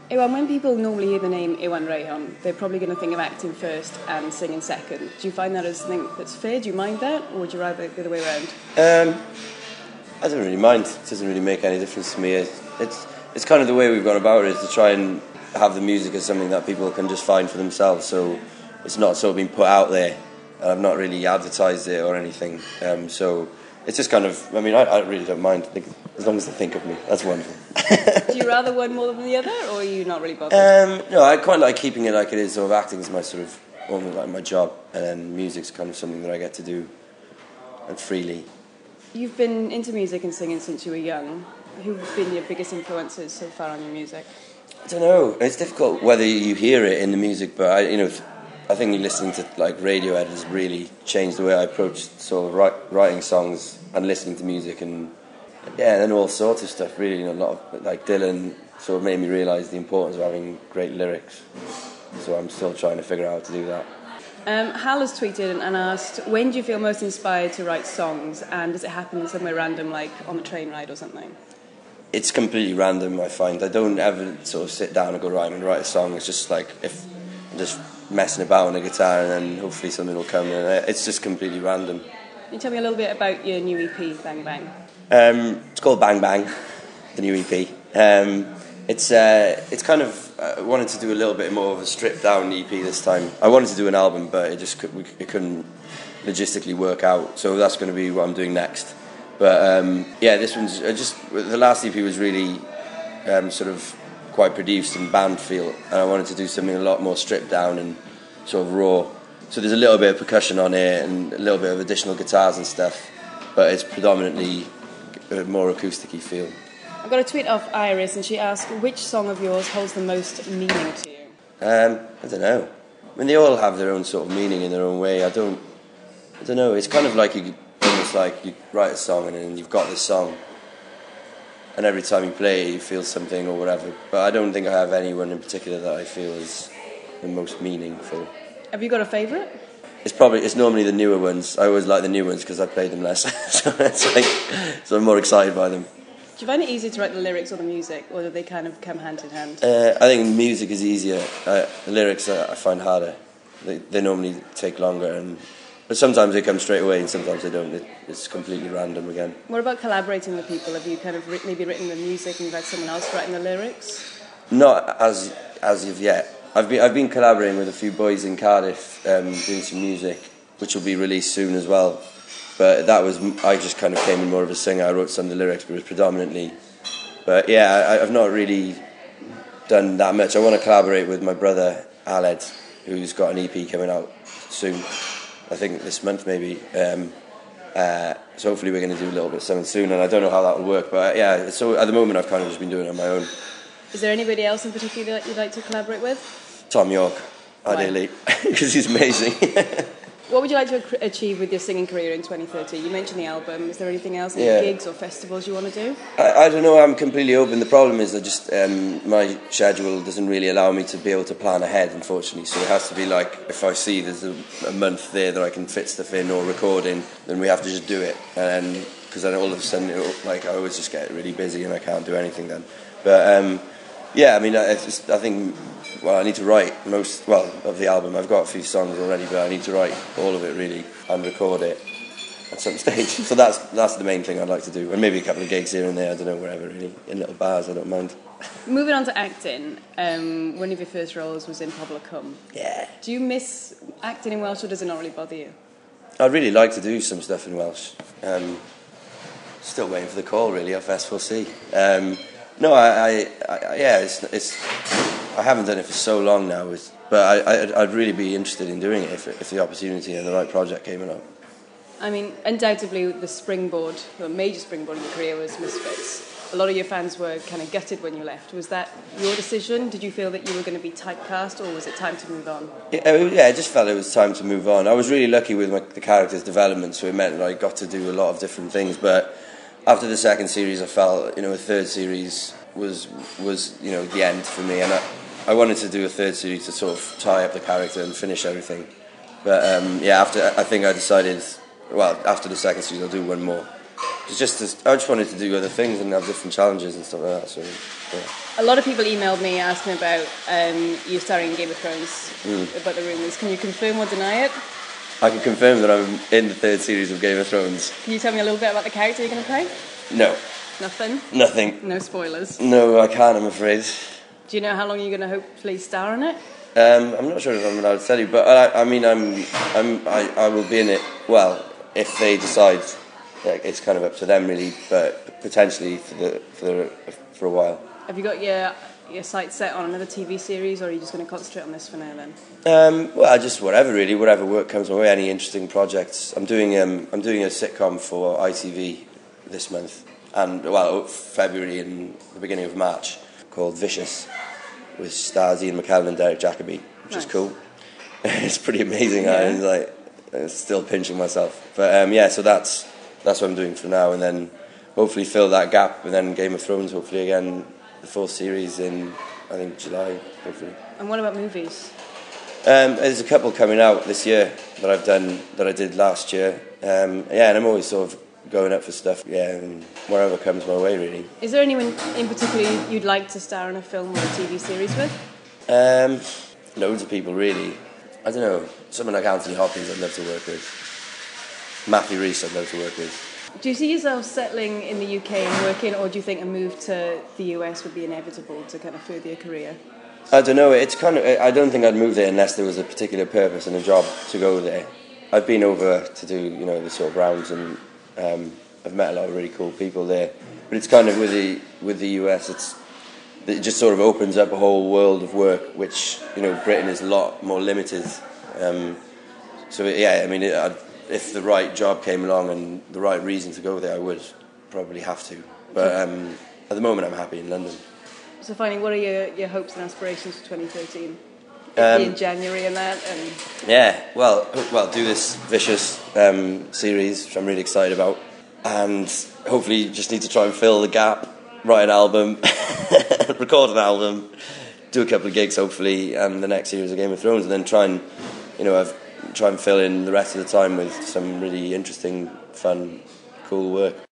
Iwan, when people normally hear the name Iwan Rheon, they're probably going to think of acting first and singing second. Do you find that as something that's fair? Do you mind that, or would you rather the other way around? I don't really mind. It doesn't really make any difference to me. It's kind of the way we've gone about it, is to try and have the music as something that people can just find for themselves. So it's not sort of been put out there, and I've not really advertised it or anything. So it's just kind of, I mean, I really don't mind. As long as they think of me, that's wonderful. Do you rather one more than the other, or are you not really bothered? No, I quite like keeping it like it is. Sort of acting is my sort of, almost like my job, and then music's kind of something that I get to do and freely. You've been into music and singing since you were young. Who've been your biggest influences so far on your music? I don't know. It's difficult whether you hear it in the music, but I think listening to like Radiohead has really changed the way I approach sort of writing songs and listening to music, and then all sorts of stuff. Really, a lot of like Dylan sort of made me realise the importance of having great lyrics. So I'm still trying to figure out how to do that. Hal has tweeted and asked, when do you feel most inspired to write songs, and does it happen somewhere random, like on a train ride or something? It's completely random, I find. I don't ever sort of sit down and go, right, I'm going to write a song. It's just like, if I'm just messing about on a guitar and then hopefully something will come, and it's just completely random. Can you tell me a little bit about your new EP, Bang Bang? It's called Bang Bang, the new EP. It's kind of, I wanted to do a little bit more of a stripped down EP this time. I wanted to do an album, but it couldn't logistically work out, so that's going to be what I'm doing next. But this one's the last EP was really sort of quite produced and band feel, and I wanted to do something a lot more stripped down and sort of raw. So there's a little bit of percussion on it and a little bit of additional guitars and stuff, but it's predominantly a more acoustic-y feel. I got a tweet off Iris, and she asked, which song of yours holds the most meaning to you? I don't know. I mean, they all have their own sort of meaning in their own way. I don't know. It's kind of like almost like you write a song and then you've got this song, and every time you play it, you feel something or whatever. But I don't think I have anyone in particular that I feel is the most meaningful. Have you got a favourite? It's normally the newer ones. I always like the new ones because I played them less, so I'm more excited by them. Do you find it easier to write the lyrics or the music, or do they kind of come hand in hand? I think music is easier. The lyrics I find harder. They normally take longer, but sometimes they come straight away and sometimes they don't. It's completely random again. What about collaborating with people? Have you kind of maybe written the music and you've had someone else writing the lyrics? Not as of yet. I've been collaborating with a few boys in Cardiff doing some music, which will be released soon as well. But I just kind of came in more of a singer. I wrote some of the lyrics, but it was predominantly. But yeah, I've not really done that much. I want to collaborate with my brother Aled, who's got an EP coming out soon. I think this month maybe. So hopefully we're going to do a little bit of something soon, and I don't know how that will work. But yeah, so at the moment I've kind of just been doing it on my own. Is there anybody else in particular that you'd like to collaborate with? Tom York, ideally, because he's amazing. What would you like to achieve with your singing career in 2030? You mentioned the album. Is there anything else, any gigs or festivals you want to do? I don't know. I'm completely open. The problem is my schedule doesn't really allow me to be able to plan ahead, unfortunately. So it has to be like, if I see there's a month there that I can fit stuff in or recording, then we have to just do it. And because then all of a sudden, I always just get really busy and I can't do anything then. But I mean, I think. Well, I need to write of the album. I've got a few songs already, but I need to write all of it really and record it at some stage. So that's the main thing I'd like to do, and maybe a couple of gigs here and there. I don't know, wherever really, in little bars. I don't mind. Moving on to acting, one of your first roles was in Pobl Cwm. Yeah. Do you miss acting in Welsh, or does it not really bother you? I'd really like to do some stuff in Welsh. Still waiting for the call, really, off S4C. No, I haven't done it for so long now, but I'd really be interested in doing it if the opportunity and the right project came along. I mean, undoubtedly the major springboard in your career was Misfits. A lot of your fans were kind of gutted when you left. Was that your decision? Did you feel that you were going to be typecast, or was it time to move on? Yeah, I just felt it was time to move on. I was really lucky with the character's development, so it meant that I got to do a lot of different things, but after the second series, I felt, a third series was the end for me, and I wanted to do a third series to sort of tie up the character and finish everything. But after the second series, I'll do one more. I just wanted to do other things and have different challenges and stuff like that. So, yeah. A lot of people emailed me asking about you starring in Game of Thrones, about the rumours. Can you confirm or deny it? I can confirm that I'm in the third series of Game of Thrones. Can you tell me a little bit about the character you're going to play? No. Nothing? Nothing. No spoilers? No, I can't, I'm afraid. Do you know how long you're going to hopefully star in it? I'm not sure if I'm allowed to tell you, but I will be in it. Well, if they decide, it's kind of up to them really, but potentially for a while. Have you got your sights set on another TV series, or are you just going to concentrate on this for now then? Well, just whatever really, whatever work comes my way, any interesting projects. I'm doing a sitcom for ITV this month, and February and the beginning of March, called Vicious, with stars Ian McKellen and Derek Jacobi, which is cool. It's pretty amazing. Yeah. I'm still pinching myself, but so that's what I'm doing for now, and then hopefully fill that gap, and then Game of Thrones hopefully again, the fourth series in I think July hopefully. And what about movies? There's a couple coming out this year that I did last year. And I'm always sort of going up for stuff. And wherever comes my way really. Is there anyone in particular you'd like to star in a film or a TV series with? Loads of people really. I don't know. Someone like Anthony Hopkins I'd love to work with. Matthew Rhys I'd love to work with. Do you see yourself settling in the UK and working, or do you think a move to the US would be inevitable to kind of further your career? I don't know. It's kind of. I don't think I'd move there unless there was a particular purpose and a job to go there. I've been over to do the sort of rounds, and I've met a lot of really cool people there. But it's kind of with the US, it just sort of opens up a whole world of work, which Britain is a lot more limited. If the right job came along and the right reason to go there, I would probably have to. But at the moment, I'm happy in London. So finally, what are your hopes and aspirations for 2013? In January and that? Do this Vicious series, which I'm really excited about. And hopefully just need to try and fill the gap, write an album, record an album, do a couple of gigs hopefully, and the next series of Game of Thrones, and then try and fill in the rest of the time with some really interesting, fun, cool work.